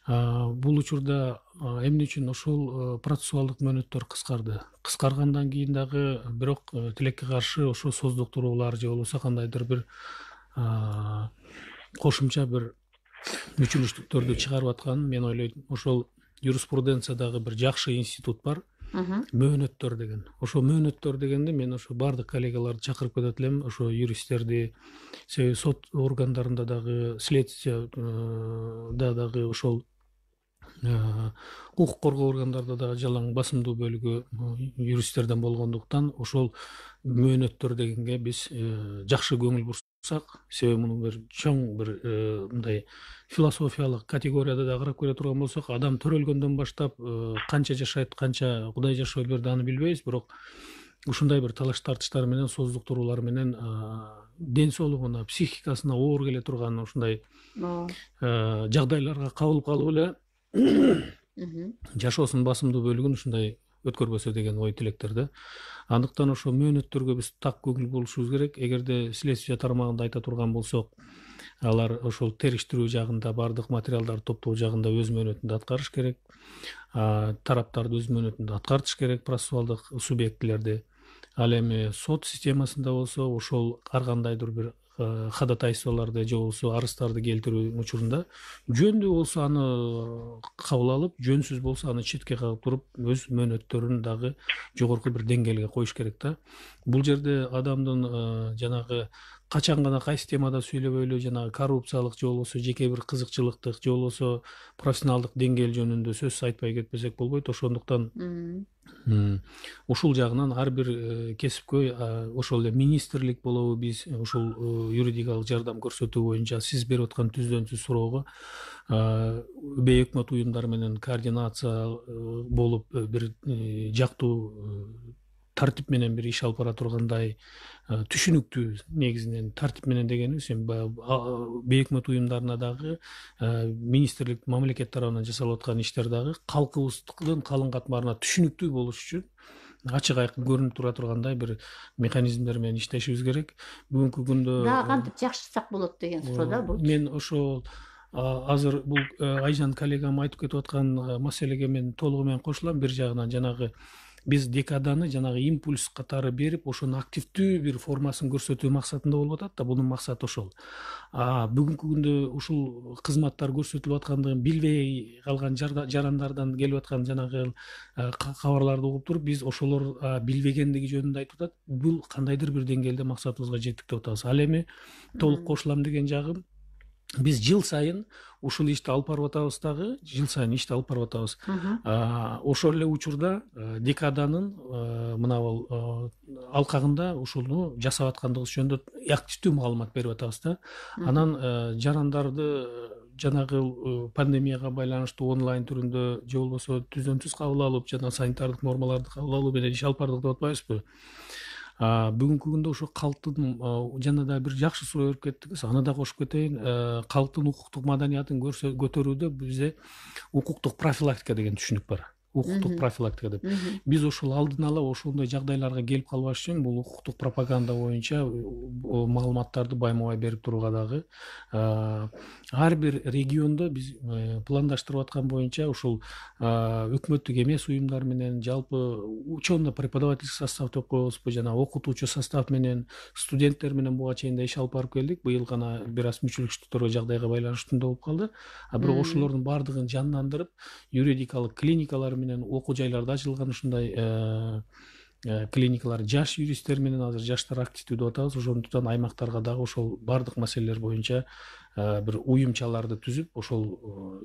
Бул учурда эмне үчүн ошол процессуалдык мөөнөттөр кыскарды? Кыскаргандан кийин дагы бирок тилекке каршы ошо создуктуруулар же болбосо кандайдыр бир кошумча бир мүчүлүштүктөрдү чыгарып атканын мен ойлойм. Ошол юриспруденциядагы бир жакшы институт бар, мөөнөттөр деген. Ошо мөөнөттөр дегенде мен ошо бардык коллегаларды чакырып кетет элем, ошо юристтерди, себеби сот органдарында дагы, следствияда дагы ошол укук коргоо органдарында дагы жалаң басымдуу бөлүгү юристтерден болгондуктан ошол мөөнөттөр дегенге биз жакшы көңүл бурсак, себеби муну бир чоң бир мындай философиялык категорияда да карап көрө турган болсок, адам төрөлгөндөн баштап канча жашайт, канча Кудай жашоо берди аны билбейбиз, бирок ушундай бир талаш тартыштар менен, создуктуруулар менен ден соолугуна, психикасына оор келе турган ушундай жагдайларга кабылып калып эле жашоосунун басымдуу бөлүгүн ушундай өткөрбөсө деген ой тилектер да. Андыктан ошо мөөнөттөргө биз так көңүл бурушубуз керек. Эгерде следствие тармагында айта турган болсок, алар ошол териштирүү жагында, бардык материалдарды топтоо жагында өз мөөнөтүндө аткарыш керек. Тараптарды өз мөөнөтүндө аткартыш керек, процессуалдык субъектилерди. Ал эми сот системасында болсо, ошол ар кандайдыр бир ходатайстволорду же болбосо арыздарды келтирүү учурунда жөндүү болсо аны кабыл алып, жөнсүз болсо аны четке кагып туруп, өз мөөнөттөрүн дагы жогорку бир деңгээлге коюш керек да. Бул жерде адамдын жанагы качан гана кайсы темада сүйлөбөйлү, жанагы коррупциялык же болбосо жеке бир кызыкчылыктык же болбосо профессионалдык деңгээл жөнүндө сөз айтпай кетпесек болбойт. Ошондуктан ушул жагынан ар бир кесипкөй, ошол эле министрлик болобу, биз ушул юридикалык жардам көрсөтүү боюнча сиз берип аткан түздөн-түз суроого бей өкмөт уюмдары менен координация болуп, бир жактуу тартип менен бир иш алып бара тургандай түшүнүктүү, негизинен тартип менен дегенибиз бей өкмөт уюмдарына дагы министрлик, мамлекет тарабынан жасалып аткан иштер дагы калкыбыздын калың катмарына түшүнүктүү болуш үчүн ачык айкын көрүнүп тура тургандай бир механизмдер менен иштешибиз керек. Бүгүнкү күндө дагы кантип жакшыртсак болот деген суроо да бул. Мен ошол азыр бул Айжан коллегам айтып кетип аткан маселеге мен толугу менен кошулам. Бир жагынан жанагы биз декаданы жанагы импульс катары берип, ошонун активдүү бир формасын көрсөтүү максатында болуп атат да. Бунун максаты ошол. Бүгүнкү күндө ушул кызматтар көрсөтүлүп аткандыгын билбей калган жарандардан келип аткан жанагы кабарларды угуп туруп, биз ошолор билбегендиги жөнүндө айтып атат. Бул кандайдыр бир деңгээлде максатыбызга жеттик деп атабыз. Ал эми толук кошулам деген жагым, биз жыл сайын ушул ишти алып барып атабыз дагы, жыл сайын ишти алып барып атабыз. Ошол эле учурда декаданын мына бул алкагында ушуну жасап аткандыгыбыз жөнүндө активдүү маалымат берип атабыз да. Анан жарандарды жанагы пандемияга байланыштуу онлайн түрүндө же болбосо түздөн-түз кабыл алып, жана санитардык нормаларды кабыл алуу менен иш алып бардык деп атпайбызбы? Бүгүнкү күндө ошо калктын жана да бир жакшы суроо берип кеттиңиз, аны да кошуп кетейин. Калктын укуктук маданиятын көтөрүүдө бизде укуктук профилактика деген түшүнүк бар. Укуктук профилактика деп. Биз ошол алдын ала ошондой жагдайларга келип калбаш үчүн бул укуктук пропаганда боюнча маалыматтарды байма-бай берип турууга дагы ар бир региондо биз пландаштырып аткан боюнча ушул өкмөттүк эмес уюмдар менен, жалпы учебно-преподавательский состав деп коебузбу, жана окутуучу состав менен, студенттер менен буга чейин да иш алып барып келдик. Быйыл гана бир аз мүчөлүкчүлүктөргө жагдайга байланыштуу болуп калды. Бирок ошолордун баардыгын жандандырып, юридикалык клиникалар менен окуу жайларда ачылган ушундай клиникалар, жаш юристтер менен азыр жаштар активдүү деп атабыз. Ошондуктан аймактарга дагы ошол баардык маселелер боюнча бир уюмчаларды түзүп, ошол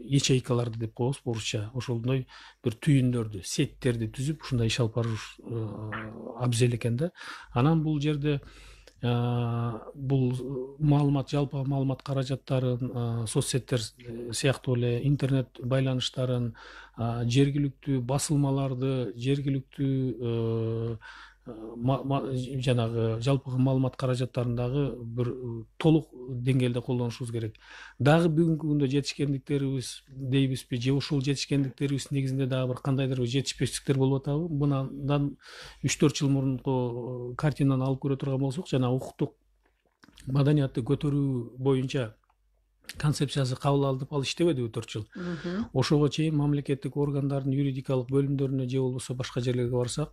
ячейкаларды деп коебуз орусча, ошондой бир түйүндөрдү, сеттерди түзүп ушундай иш алып барыш абзел экен да. Анан бул жерде бул маалымат, жалпы маалымат каражаттарын, соцсеттер сыяктуу эле интернет байланыштарын, жергиликтүү басылмаларды, жергиликтүү жанагы жалпы маалымат каражаттарын дагы бир толук деңгээлде колдонушубуз керек. Дагы бүгүнкү күндө жетишкендиктерибиз дейбизби, же ошол жетишкендиктерибиз негизинде дагы бир кандайдыр бир жетишпештиктер болуп атабы? Мындан 3-4 жыл мурунку картинаны алып көрө турган болсок, жана укуктук маданиятты көтөрүү боюнча концепциясы кабыл алынып, ал иштебедиби 4 жыл. Ошого чейин мамлекеттик органдардын юридикалык бөлүмдөрүнө же болбосо башка жерлерге барсак,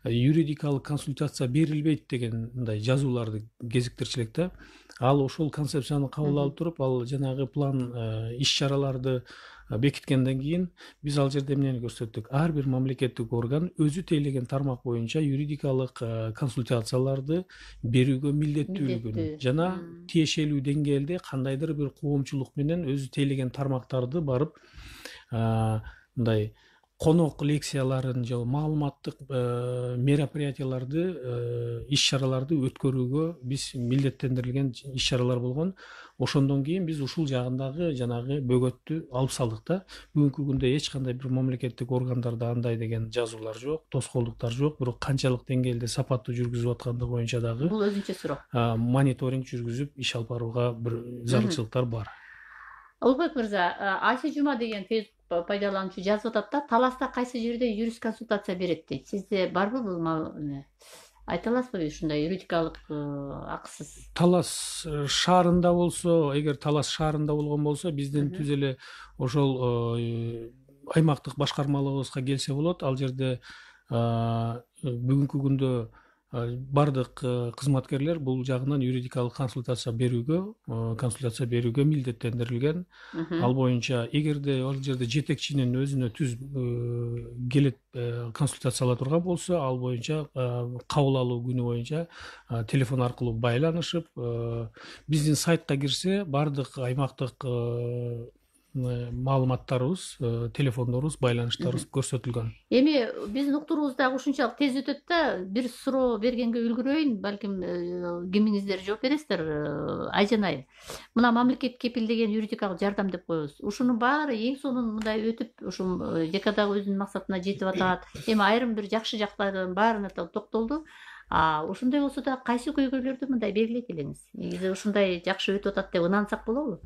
юридикалык консультация берилбейт деген мындай жазууларды кезиктирчү да. Ал ошол концепцияны кабыл алып туруп, ал жанагы план иш-чараларды бекиткенден кийин биз ал жерде эмнени көрсөттүк? Ар бир мамлекеттик орган өзү тейлеген тармак боюнча юридикалык консультацияларды берүүгө милдеттүүлүгүн жана тиешелүү деңгээлде кандайдыр бир коомчулук менен өзү тейлеген тармактарды барып мындай конок лекцияларын же маалыматтык мероприятияларды иш чараларды өткөрүүгө биз милдеттендирилген иш чаралар болгон. Ошондон кийин биз ушул жагындагы жанагы бөгөттү алып салдык да. Бүгүнкү күндө эч кандай бир мамлекеттик органдарда андай деген жазуулар жок, тоскоолдуктар жок. Бирок канчалык деңгээлде сапаттуу жүргүзүп аткандыгы боюнча дагы бул өзүнчө суроо. Мониторинг жүргүзүп иш алып барууга бир зарылчылыктар бар. Улукбек мырза, Айша Жума деген Facebook пайдалануучу жазып атат да, Таласта кайсы жерде юрист консультация берет дейт. Сизде барбы бул? Айта аласызбы ушундай юридикалык акысыз? Талас шаарында болсо, эгер Талас шаарында болгон болсо, биздин түз эле ошол аймактык башкармалыгыбызга келсе болот. Ал жерде бүгүнкү күндө бардык кызматкерлер бул жагынан юридикалык консультация берүүгө милдеттендирилген. Ал боюнча эгерде ал жерде жетекчинин өзүнө түз келип консультация ала турган болсо, ал боюнча кабыл алуу күнү боюнча телефон аркылуу байланышып, биздин сайтка кирсе бардык аймактык маалыматтарыбыз, телефондорубуз, байланыштарыбыз көрсөтүлгөн. Эми биздин уктуруубуздагы ушунчалык тез өтөт да, бир суроо бергенге үлгүрөйүн, балким кимиңиздер жооп бересиздер. Айжан айым, мына мамлекет кепилдеген юридикалык жардам деп коебуз. Ушунун баары эң сонун мындай өтүп, ушул ЖКдагы өзүнүн максатына жетип атат. Эми айрым бир жакшы жактарын баарына токтолду. Ушундай болсо да кайсы көйгөйлөрдү мындай белгилейт элеңиз? Негизи ушундай жакшы өтүп атат деп ынансак болобу?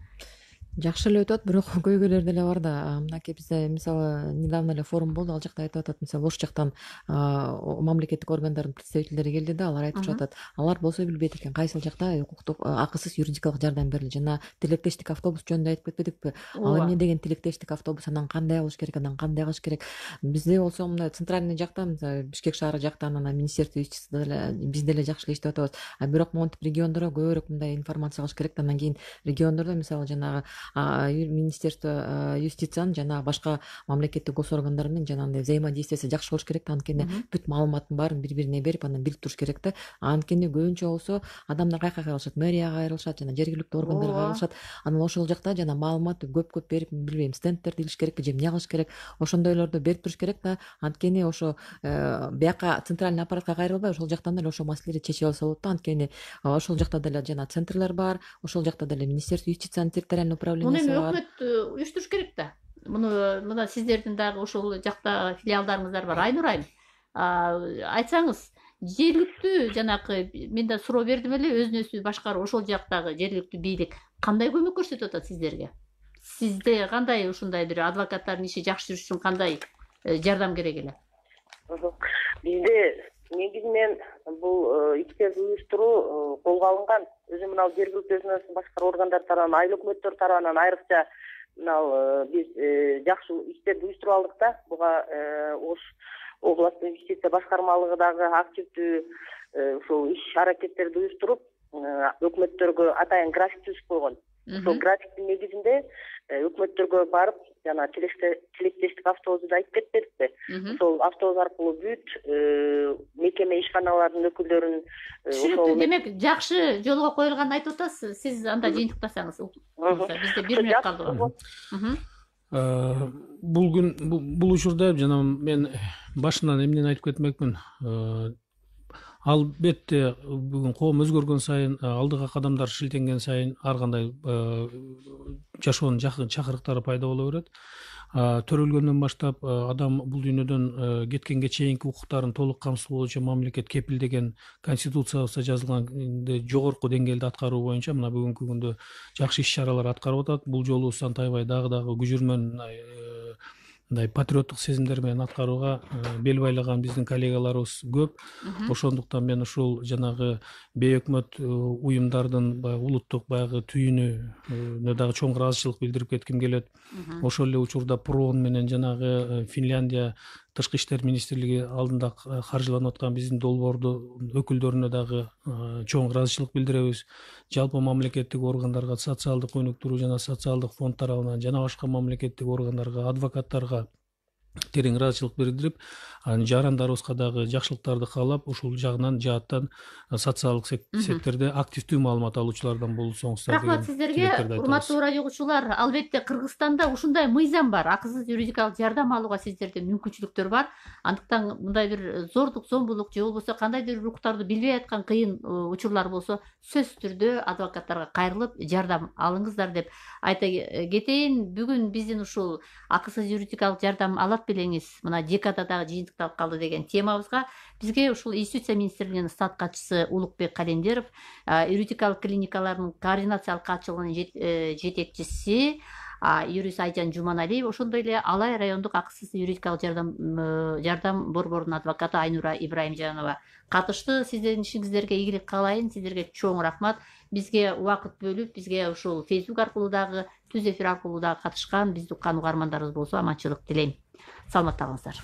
Жакшы эле өтөт, бирок көйгөйлөр деле бар да. Мынакей бизде мисалы недавно эле форум болду, ал жакта айтып атат, мисалы ош жактан мамлекеттик органдардын представительдери келди да, алар айтып жатат. Алар болсо билбейт экен кайсыл жакта укуктук акысыз юридикалык жардам берилет. Жана тилектештик автобус жөнүндө айтып кетпедикпи? Ал эмне деген тилектештик автобус, анан кандай кылыш керек, анан кандай кылыш керек? Бизде болсо мына центральный жакта, Бишкек шаары жактан, анан министерство юстицияда деле биз деле жакшы иштеп атабыз. Бирок монтип региондорго көбүрөөк мындай информация кылыш керек да. Анан кийин региондордо мисалы жанагы министерство юстициянын жана башка мамлекеттик госоргандардын жанагындай взаимодействиясы жакшы болуш керек да. Анткени бүт маалыматтын баарын бири-бирине берип, анан билип туруш керек да. Анткени көбүнчө болсо адамдар кайка кайрылышат, мэрияга кайрылышат, жана жергиликтүү органдарга кайрылышат. Анан ошол жакта жана маалыматты көп берип, билбейм, стендтерди илиш керекпи же эмне кылыш керек, ошондойлорду берип туруш керек да. Анткени ошо бияка центральный аппаратка кайрылбай, ошол жактан эле ошол маселелерди чечип алса болот да. Анткени ошол жакта деле жана центрлер бар, ошол жакта деле министерство юстициянын территориальный управлениясы бар. Өкмөт уюштуруш керек да. Мына сиздердин дагы ошол жакта филиалдарыңыздар бар. Айнур айым, айтсаңыз, жергиликтүү жанакы мен да суроо бердим эле, өзүнө башкаруу ошол жактагы жергиликтүү бийлик кандай көмөк көрсөтүп атат сиздерге? Сизде кандай ушундай бир адвокаттардын иши жакшы жүрүш үчүн кандай жардам керек эле? Бизде негизинен бул иштерди уюштуруу колго алынган. Өзү мына жергиликтүү өзүн башкаруу органдар тарабынан, айыл өкмөттөр тарабынан айрыкча мына биз жакшы иштерди уюштуруп алдык да. Буга Ош областтык юстиция башкармалыгы дагы активдүү ушул иш аракеттерди уюштуруп, өкмөттөргө атайын график түзүп койгон. Ошол графиктин негизинде өкмөттөргө барып, жана тилектештик автобусу да айтып кетпедикпи? Ошол автобус аркылуу бүт мекеме ишканаларынын өкүлдөрүн түшүнүктүү. Демек, жакшы жолго коюлганын айтып атасыз. Сиз анда жыйынтыктасаңыз. Бизде 1 мүнөт калды. Бул учурда жана мен башынан эмнени айтып кетмекмин. Албетте бүгүн коом өзгөргөн сайын, алдыга кадамдар шилтенген сайын ар кандай жашоонун жакын чакырыктары пайда боло берет. Төрөлгөндөн баштап адам бул дүйнөдөн кеткенге чейинки укуктарын толук камсыз болуучу мамлекет кепилдеген конституциябызда жазылган жогорку деңгээлде аткаруу боюнча мына бүгүнкү күндө жакшы иш чаралар аткарып атат. Бул жолу тантайбай дагы күжүрмөн мындай патриоттук сезимдер менен аткарууга бел байлаган биздин коллегаларыбыз көп. Ошондуктан мен ушул жанагы бейөкмөт уюмдардын улуттук баягы түйүнүнө дагы чоң ыраазычылык билдирип кетким келет. Ошол эле учурда ПРООН менен жанагы Финляндия Тышкы иштер министрлиги алдында каржыланып аткан биздин долбоордун өкүлдөрүнө дагы чоң ыраазычылык билдиребиз. Жалпы мамлекеттик органдарга, социалдык өнүктүрүү жана социалдык фонд тарабынан жана башка мамлекеттик органдарга, адвокаттарга терең ыраазычылык билдирип, жарандарыбызга дагы жакшылыктарды каалап, ушул жагынан жааттан социалдык секторде активдүү маалымат алуучулардан болсоңуздар деген рахмат сиздерге. Урматтуу радио угуучулар, албетте Кыргызстанда ушундай мыйзам бар. Акысыз юридикалык жардам алууга сиздерде мүмкүнчүлүктөр бар. Андыктан мындай бир зордук, зомбулук же болбосо кандайдыр бир укуктарды билбей аткан кыйын учурлар болсо, сөзсүз түрдө адвокаттарга кайрылып жардам алыңыздар деп айта кетейин. Бүгүн биздин ушул акысыз юридикалык жардам алат белеңиз, мына декада дагы жыйынтыкталып калды деген темабызга бизге ушул Юстиция министрлигинин стат катчысы Улукбек Календеров, юридикалык клиникалардын координациялык катчылыгынын жетекчиси юрист Айжан Жуманалиева, ошондой эле Алай райондук акысыз юридикалык жардам борборунун адвокаты Айнура Ибраимжанова катышты. Сиздердин ишиңиздерге ийгилик каалайын. Сиздерге чоң рахмат. Бизге убакыт бөлүп, бизге ушул Facebook аркылуу дагы, түз эфир аркылуу дагы катышкан бизди уккан угармандарыбыз болсо аманчылык тилейм. Саламатта калыңыздар.